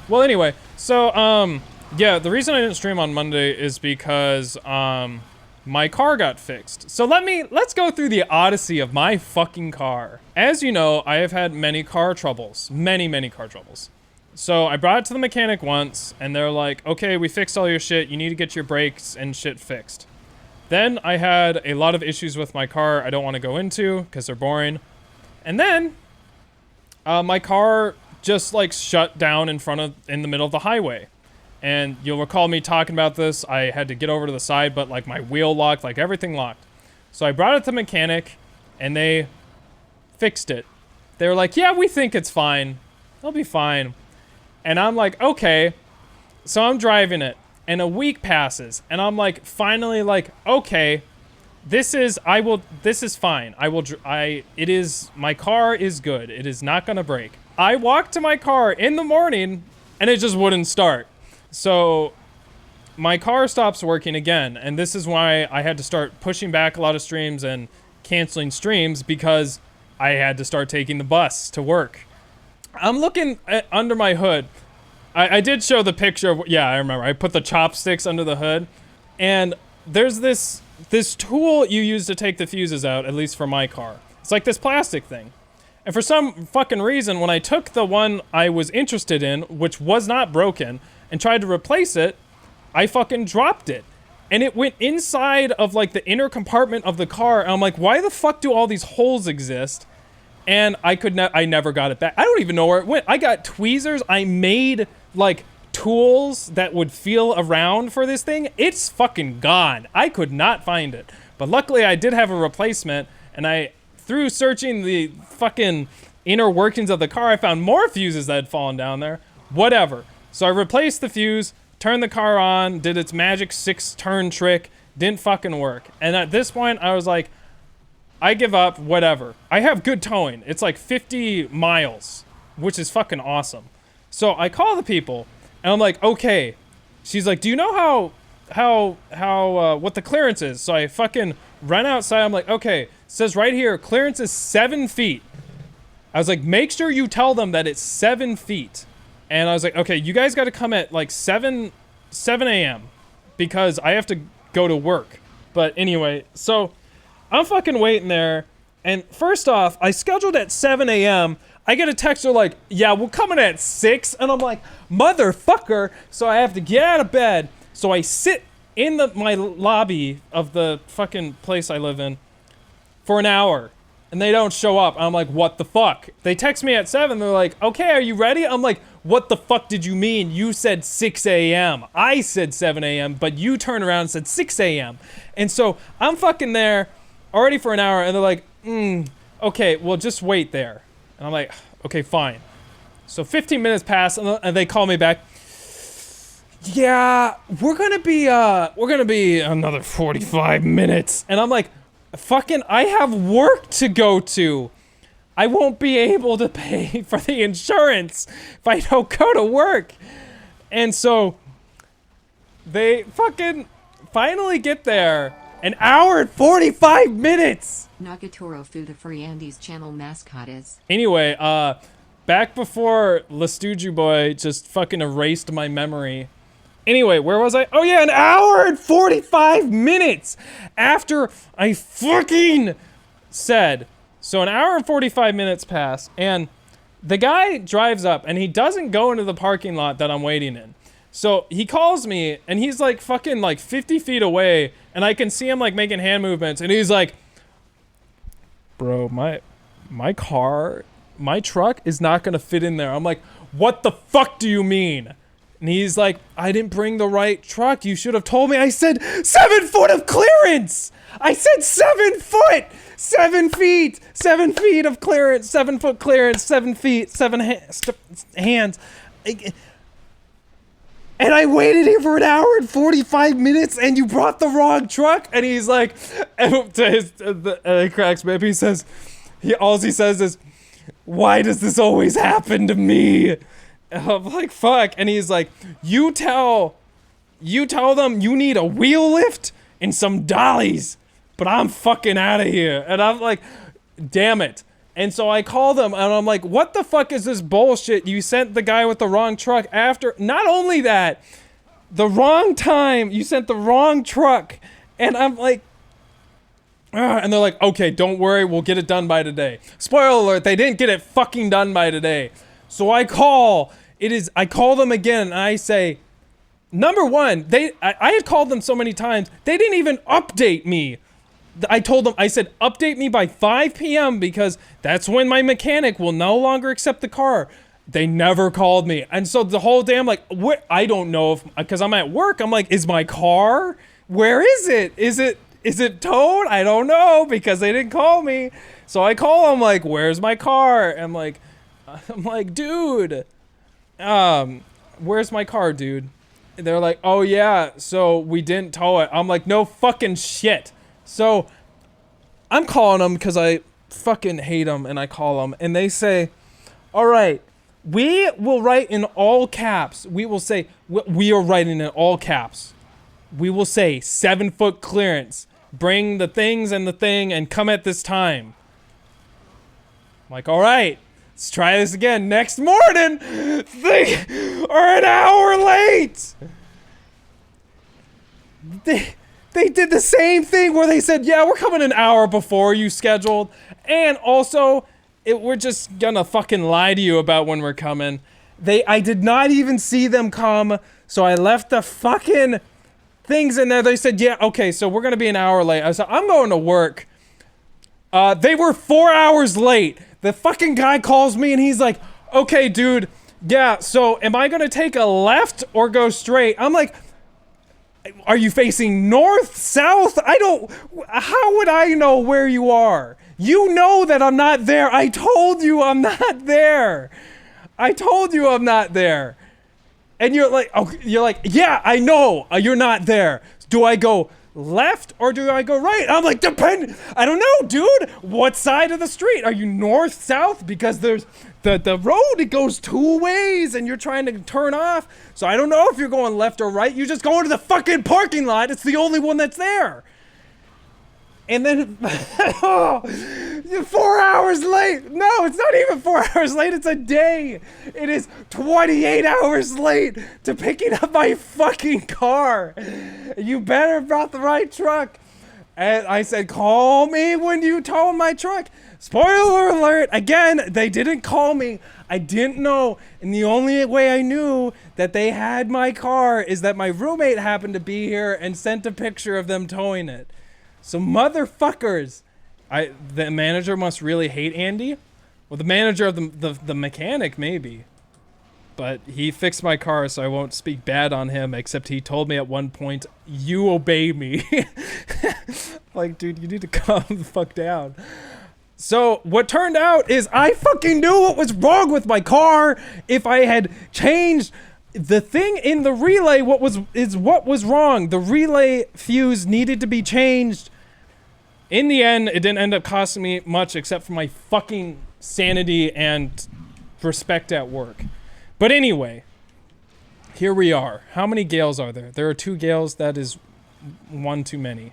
Well, anyway, so, yeah, the reason I didn't stream on Monday is because, my car got fixed. So let's go through the odyssey of my fucking car. As you know, I have had many car troubles. Many car troubles. So I brought it to the mechanic once, and they're like, okay, we fixed all your shit. You need to get your brakes and shit fixed. Then I had a lot of issues with my car I don't want to go into because they're boring. And then, my car just like shut down in the middle of the highway. And you'll recall me talking about this. I had to get over to the side, but like my wheel locked, like everything locked. So I brought it to the mechanic and they fixed it. They were like, yeah, we think it's fine. It'll be fine. And I'm like, okay. So I'm driving it and a week passes and I'm like, finally like, okay, this is fine. My car is good. It is not gonna break. I walked to my car in the morning and it just wouldn't start. So my car stops working again, and this is why I had to start pushing back a lot of streams and canceling streams because I had to start taking the bus to work. I'm looking under my hood. I did show the picture of, yeah, I remember. I put the chopsticks under the hood, and there's this tool you use to take the fuses out, at least for my car. It's like this plastic thing. And for some fucking reason, when I took the one I was interested in, which was not broken, and tried to replace it, I fucking dropped it. And it went inside of like the inner compartment of the car. And I'm like, why the fuck do all these holes exist? And I never got it back. I don't even know where it went. I got tweezers. I made like tools that would feel around for this thing. It's fucking gone. I could not find it. But luckily I did have a replacement, and through searching the fucking inner workings of the car, I found more fuses that had fallen down there. Whatever. So I replaced the fuse, turned the car on, did its magic 6-turn trick, didn't fucking work. And at this point, I was like, I give up, whatever. I have good towing. It's like 50 miles, which is fucking awesome. So I call the people, and I'm like, okay. She's like, do you know what the clearance is? So I fucking run outside. I'm like, okay, it says right here, clearance is 7 feet. I was like, make sure you tell them that it's 7 feet. And I was like, okay, you guys got to come at like 7 a.m. because I have to go to work. But anyway, so I'm fucking waiting there. And first off, I scheduled at 7 a.m. I get a text, they're like, yeah, we're coming at 6. And I'm like, motherfucker. So I have to get out of bed. So I sit in my lobby of the fucking place I live in for an hour. And they don't show up. I'm like, what the fuck? They text me at 7. They're like, okay, are you ready? I'm like, what the fuck did you mean? You said 6 a.m. I said 7 a.m., but you turned around and said 6 a.m. And so I'm fucking there already for an hour, and they're like, okay, well, just wait there. And I'm like, okay, fine. So 15 minutes pass, and they call me back. Yeah, we're gonna be another 45 minutes. And I'm like, fucking, I have work to go to. I won't be able to pay for the insurance if I don't go to work. And so they fucking finally get there. An hour and 45 minutes. Nagatoro Fu, the Free Andy's channel mascot is. Anyway, back before Lestuju Boy just fucking erased my memory. Anyway, where was I? Oh yeah, an hour and 45 minutes after I fucking said. So an hour and 45 minutes pass, and the guy drives up, and he doesn't go into the parking lot that I'm waiting in. So he calls me, and he's like fucking like 50 feet away, and I can see him like making hand movements, and he's like, bro, my truck is not gonna fit in there. I'm like, what the fuck do you mean? And he's like, I didn't bring the right truck. You should have told me. I said 7 foot of clearance. I said 7 foot. 7 feet. 7 feet of clearance. 7 foot clearance. 7 feet. 7 hands. And I waited here for an hour and 45 minutes, and you brought the wrong truck. And he's like, he cracks me up. He says, all he says is, why does this always happen to me? I'm like, fuck. And he's like, you tell them you need a wheel lift and some dollies, but I'm fucking out of here. And I'm like, damn it. And so I call them and I'm like, what the fuck is this bullshit? You sent the guy with the wrong truck after. Not only that, the wrong time. You sent the wrong truck. And I'm like, and they're like, okay, don't worry. We'll get it done by today. Spoiler alert, they didn't get it fucking done by today. So I call them again and I say, number one, I had called them so many times, they didn't even update me. I told them, I said, update me by 5 p.m. because that's when my mechanic will no longer accept the car. They never called me. And so the whole day I'm like, what? I don't know if, because I'm at work, I'm like, is my car? Where is it? Is it towed? I don't know because they didn't call me. So I call them like, where's my car? I'm like, dude, where's my car, dude? And they're like, oh yeah, so we didn't tow it. I'm like, no fucking shit. So I'm calling them because I fucking hate them, and I call them and they say, all right, we will write in all caps. We will say, we are writing in all caps. We will say 7-foot clearance. Bring the things and the thing and come at this time. I'm like, all right, let's try this again. Next morning, they are an hour late. They did the same thing where they said, yeah, we're coming an hour before you scheduled. And also, we're just gonna fucking lie to you about when we're coming. I did not even see them come, so I left the fucking things in there. They said, yeah, okay, so we're gonna be an hour late. I said, I'm going to work. They were 4 hours late. The fucking guy calls me and he's like, okay, dude, yeah, so am I gonna take a left or go straight? I'm like, are you facing north, south? How would I know where you are? You know that I'm not there. I told you I'm not there. And you're like, yeah, I know you're not there. Do I go left or do I go right? I'm like, I don't know, dude. What side of the street? Are you north, south? Because there's the road, it goes 2 ways and you're trying to turn off. So I don't know if you're going left or right. You just go into the fucking parking lot. It's the only one that's there. And then, you're 4 hours late. No, it's not even 4 hours late. It's a day. It is 28 hours late to picking up my fucking car. You better have brought the right truck. And I said, call me when you tow my truck. Spoiler alert, again, they didn't call me. I didn't know. And the only way I knew that they had my car is that my roommate happened to be here and sent a picture of them towing it. So motherfuckers, the manager must really hate Andy. Well, the manager of the mechanic maybe, but he fixed my car, so I won't speak bad on him. Except he told me at one point, "You obey me." Like, dude, you need to calm the fuck down. So what turned out is I fucking knew what was wrong with my car. If I had changed the thing in the relay, what was wrong. The relay fuse needed to be changed. In the end, it didn't end up costing me much except for my fucking sanity and respect at work. But anyway, here we are. How many Gales are there? There are 2 Gales. That is one too many.